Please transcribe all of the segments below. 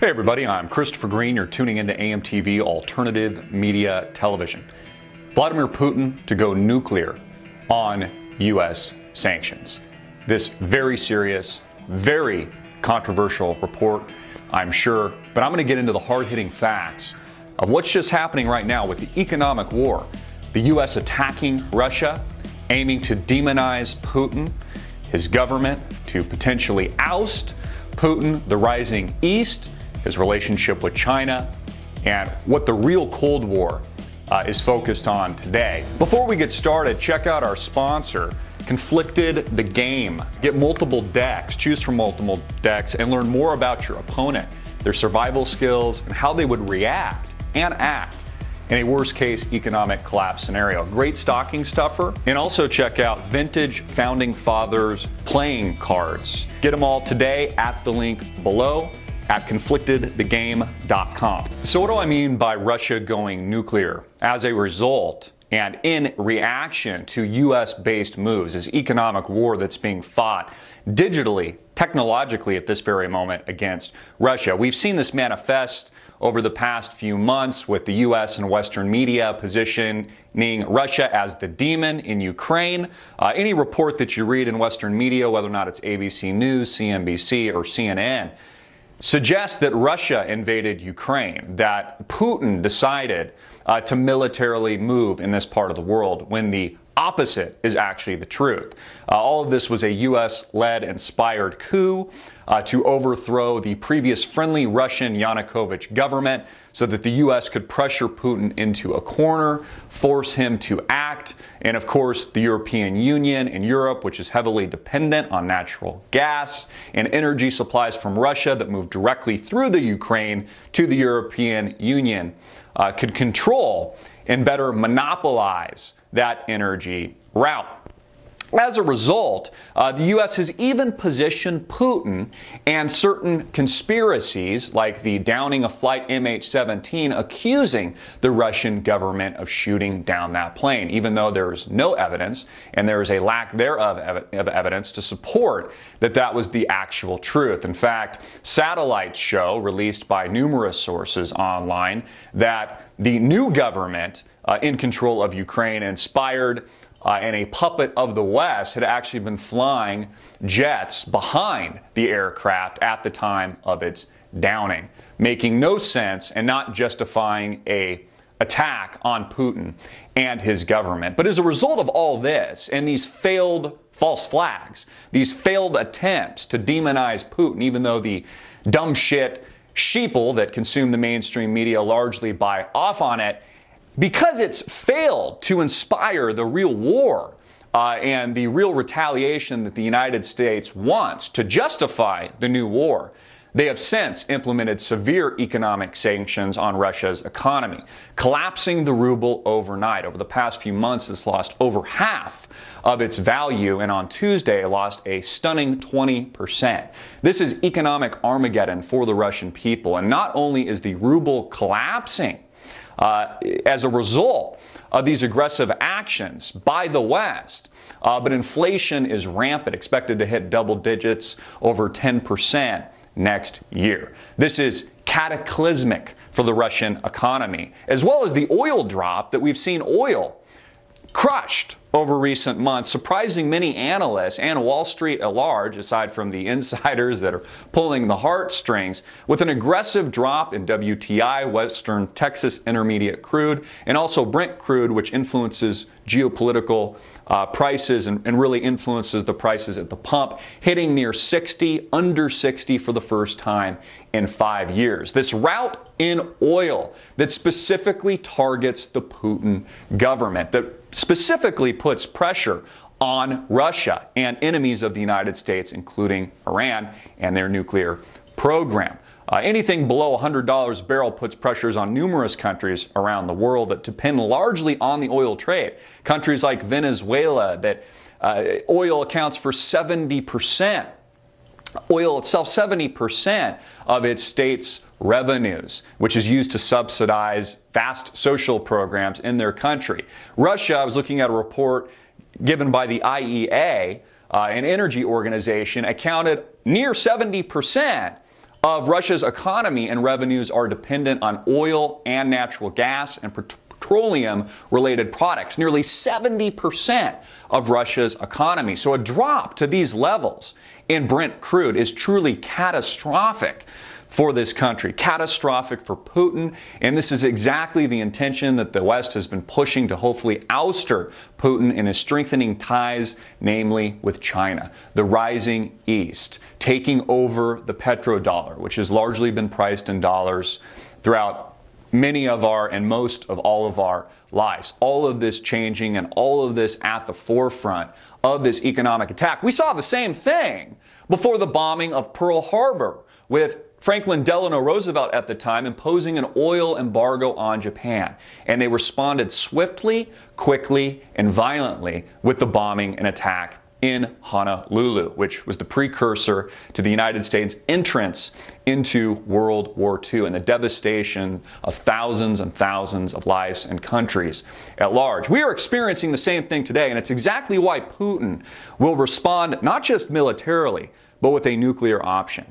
Hey everybody, I'm Christopher Green. You're tuning into AMTV Alternative Media Television. Vladimir Putin to go nuclear on U.S. sanctions. This very serious, very controversial report, I'm sure, but I'm going to get into the hard-hitting facts of what's just happening right now with the economic war. The U.S. attacking Russia, aiming to demonize Putin, his government to potentially oust Putin, the rising East, his relationship with China, and what the real Cold War is focused on today. Before we get started, check out our sponsor, Conflicted the Game. Get multiple decks, choose from multiple decks, and learn more about your opponent, their survival skills, and how they would react and act in a worst-case economic collapse scenario. Great stocking stuffer. And also check out Vintage Founding Fathers playing cards. Get them all today at the link below at conflictedthegame.com. So what do I mean by Russia going nuclear? As a result, and in reaction to US-based moves, this economic war that's being fought digitally, technologically at this very moment against Russia. We've seen this manifest over the past few months with the US and Western media positioning Russia as the demon in Ukraine. Any report that you read in Western media, whether or not it's ABC News, CNBC, or CNN, suggests that Russia invaded Ukraine, that Putin decided to militarily move in this part of the world, when the opposite is actually the truth. All of this was a US-led inspired coup to overthrow the previous friendly Russian Yanukovych government so that the US could pressure Putin into a corner, force him to act, and of course the European Union and Europe, which is heavily dependent on natural gas and energy supplies from Russia that move directly through the Ukraine to the European Union, could control and better monopolize that energy route. As a result, the U.S. has even positioned Putin and certain conspiracies, like the downing of Flight MH17, accusing the Russian government of shooting down that plane, even though there is no evidence, and there is a lack thereof of evidence to support that that was the actual truth. In fact, satellites show, released by numerous sources online, that the new government in control of Ukraine, inspired and a puppet of the West, had actually been flying jets behind the aircraft at the time of its downing, making no sense and not justifying an attack on Putin and his government. But as a result of all this and these failed false flags, these failed attempts to demonize Putin, even though the dumb shit sheeple that consume the mainstream media largely buy off on it, because it's failed to inspire the real war and the real retaliation that the United States wants to justify the new war, they have since implemented severe economic sanctions on Russia's economy, collapsing the ruble overnight. Over the past few months, it's lost over half of its value, and on Tuesday, it lost a stunning 20%. This is economic Armageddon for the Russian people, and not only is the ruble collapsing as a result of these aggressive actions by the West, but inflation is rampant, expected to hit double digits, over 10% next year. This is cataclysmic for the Russian economy, as well as the oil drop that we've seen oil crushed over recent months, surprising many analysts and Wall Street at large, aside from the insiders that are pulling the heartstrings, with an aggressive drop in WTI, Western Texas Intermediate crude, and also Brent crude, which influences geopolitical prices and really influences the prices at the pump, hitting near 60, under 60 for the first time in 5 years. This rout in oil that specifically targets the Putin government, that specifically puts pressure on Russia and enemies of the United States, including Iran and their nuclear program. Anything below $100 a barrel puts pressures on numerous countries around the world that depend largely on the oil trade. Countries like Venezuela, that oil accounts for 70%. Oil itself, 70% of its state's revenues, which is used to subsidize vast social programs in their country. Russia, I was looking at a report given by the IEA, an energy organization, accounted near 70% of Russia's economy and revenues are dependent on oil and natural gas and petroleum-related products, nearly 70% of Russia's economy. So a drop to these levels in Brent crude is truly catastrophic for this country, catastrophic for Putin, and this is exactly the intention that the West has been pushing to hopefully ouster Putin in his strengthening ties, namely with China, the rising East, taking over the petrodollar, which has largely been priced in dollars throughout many of our and most of all of our lives. All of this changing and all of this at the forefront of this economic attack. We saw the same thing before the bombing of Pearl Harbor, with Franklin Delano Roosevelt at the time imposing an oil embargo on Japan. And they responded swiftly, quickly, and violently with the bombing and attack in Honolulu, which was the precursor to the United States' entrance into World War II and the devastation of thousands and thousands of lives and countries at large. We are experiencing the same thing today, and it's exactly why Putin will respond not just militarily, but with a nuclear option.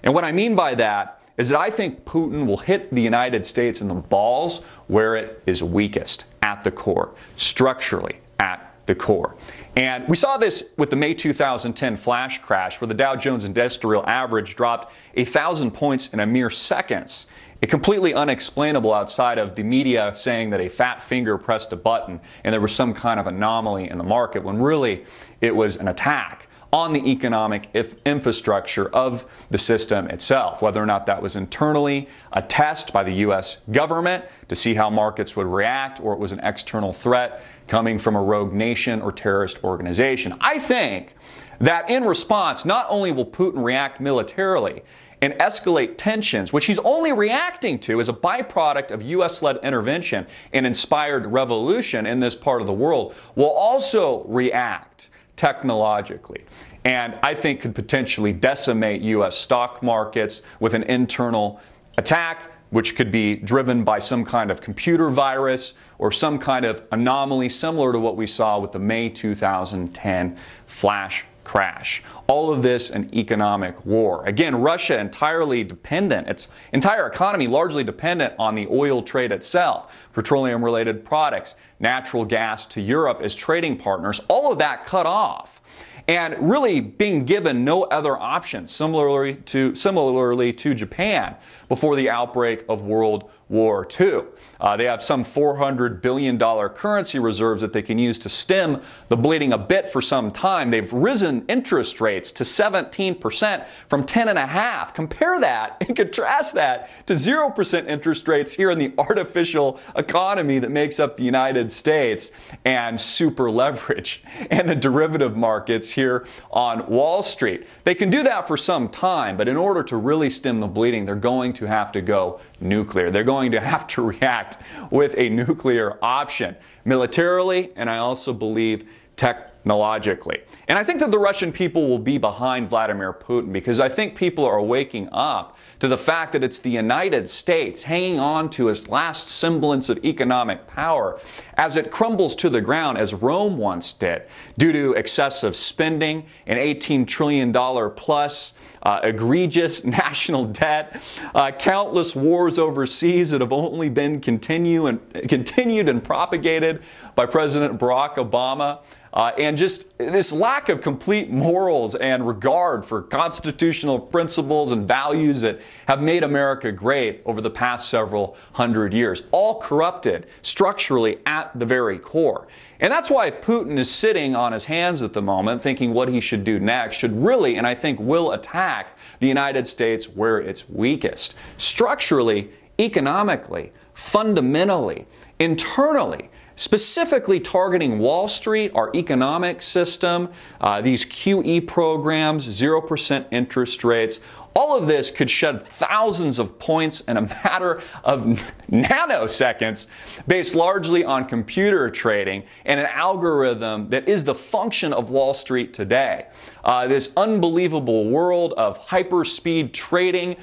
And what I mean by that is that I think Putin will hit the United States in the balls where it is weakest, at the core, structurally at the core. And we saw this with the May 2010 flash crash, where the Dow Jones Industrial Average dropped 1,000 points in a mere seconds. It completely unexplainable outside of the media saying that a fat finger pressed a button and there was some kind of anomaly in the market, when really it was an attack on the economic infrastructure of the system itself, whether or not that was internally a test by the U.S. government to see how markets would react, or it was an external threat coming from a rogue nation or terrorist organization. I think that in response, not only will Putin react militarily and escalate tensions, which he's only reacting to as a byproduct of U.S.-led intervention and inspired revolution in this part of the world, will also react technologically, and I think could potentially decimate U.S. stock markets with an internal attack, which could be driven by some kind of computer virus or some kind of anomaly similar to what we saw with the May 2010 flash crash. All of this an economic war. Again, Russia entirely dependent, its entire economy largely dependent on the oil trade itself, petroleum-related products, natural gas to Europe as trading partners, all of that cut off, and really being given no other options, similarly to Japan before the outbreak of World War II. They have some $400 billion currency reserves that they can use to stem the bleeding a bit for some time. They've risen interest rates to 17% from 10.5%. Compare that and contrast that to 0% interest rates here in the artificial economy that makes up the United States, and super leverage and the derivative markets here on Wall Street. They can do that for some time, but in order to really stem the bleeding, they're going to have to go nuclear. They're going to have to react with a nuclear option, militarily, and I also believe technologically. And I think that the Russian people will be behind Vladimir Putin, because I think people are waking up to the fact that it's the United States hanging on to its last semblance of economic power as it crumbles to the ground, as Rome once did, due to excessive spending, an $18 trillion plus egregious national debt, countless wars overseas that have only been continued and propagated by President Barack Obama, and just this lack of complete morals and regard for constitutional principles and values that have made America great over the past several hundred years, all corrupted structurally at the very core. And that's why if Putin is sitting on his hands at the moment thinking what he should do next, should really, and I think will, attack the United States where it's weakest, structurally, economically, fundamentally, internally, specifically targeting Wall Street, our economic system, these QE programs, 0% interest rates. All of this could shed thousands of points in a matter of nanoseconds, based largely on computer trading and an algorithm that is the function of Wall Street today. This unbelievable world of hyperspeed trading,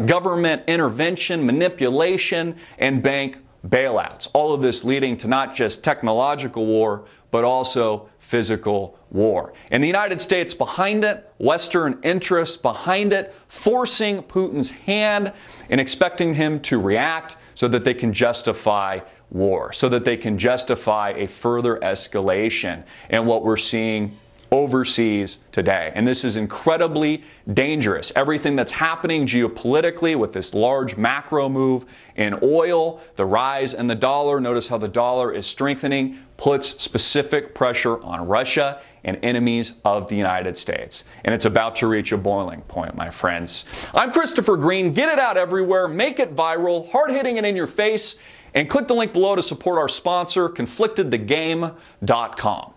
government intervention, manipulation, and bank bailouts. All of this leading to not just technological war, but also physical war. And the United States behind it, Western interests behind it, forcing Putin's hand and expecting him to react so that they can justify war, so that they can justify a further escalation in what we're seeing overseas today. And this is incredibly dangerous. Everything that's happening geopolitically with this large macro move in oil, the rise in the dollar, notice how the dollar is strengthening, puts specific pressure on Russia and enemies of the United States. And it's about to reach a boiling point, my friends. I'm Christopher Green. Get it out everywhere. Make it viral, hard-hitting it in your face, and click the link below to support our sponsor, ConflictedTheGame.com.